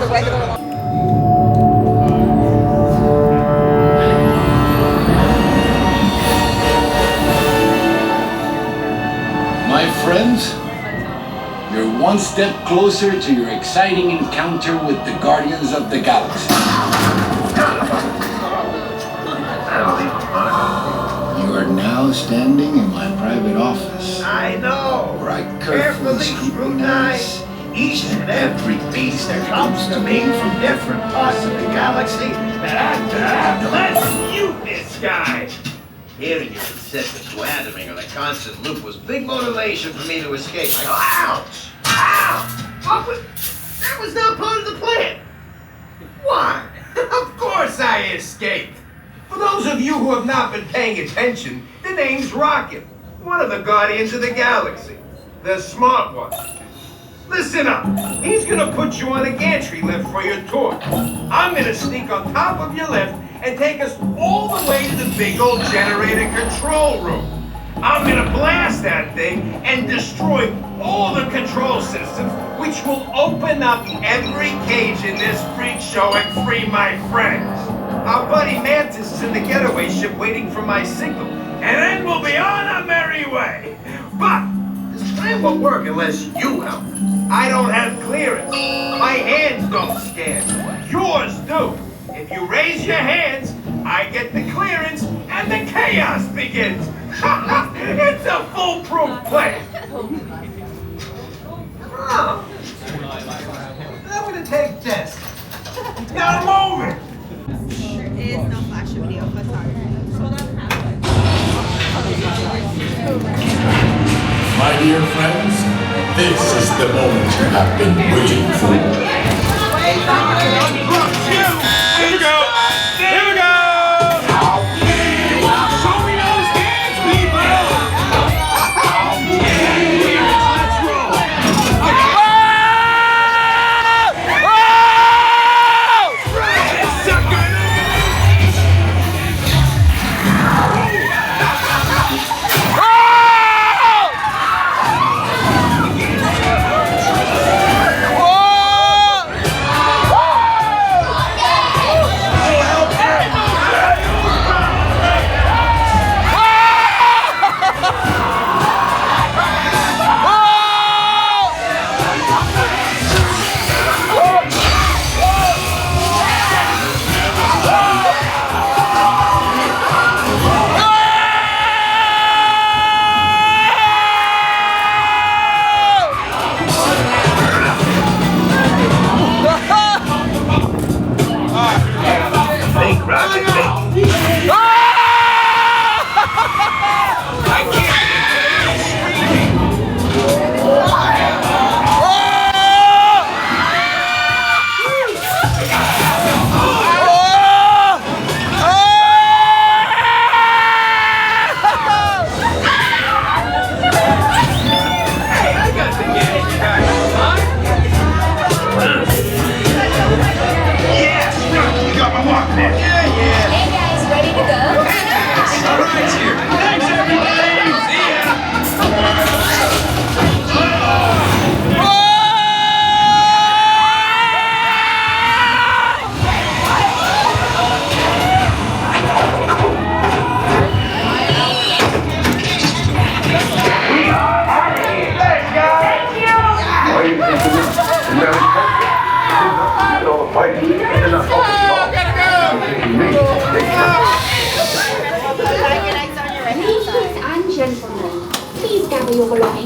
My friends, you're one step closer to your exciting encounter with the Guardians of the Galaxy. You are now standing in my private office. I know. Where I carefully scrutinize each and every piece that comes to me from different parts of the galaxy. Let's mute this guy. Hearing your incessant slandering on a constant loop was big motivation for me to escape. I go, ouch! Ow! That was not part of the plan. Why? Of course I escaped. For those of you who have not been paying attention, the name's Rocket, one of the Guardians of the Galaxy. The smart one. Listen up. He's gonna put you on a gantry lift for your tour. I'm gonna sneak on top of your lift and take us all the way to the big old generator control room. I'm gonna blast that thing and destroy all the control systems, which will open up every cage in this freak show and free my friends. Our buddy Mantis is in the getaway ship waiting for my signal, and then we'll be on our merry way. But this plan won't work unless you help. I don't have clearance. My hands don't scan. Yours do. If you raise your hands, I get the clearance and the chaos begins. It's a foolproof plan. Oh. I'm gonna take this. Gotta move it. There is no flash video photography. My dear friends, this is the moment you have been waiting for. Here we go! Here we go! Show me those hands, people! Let's roll! Ladies and gentlemen, please gather your belongings.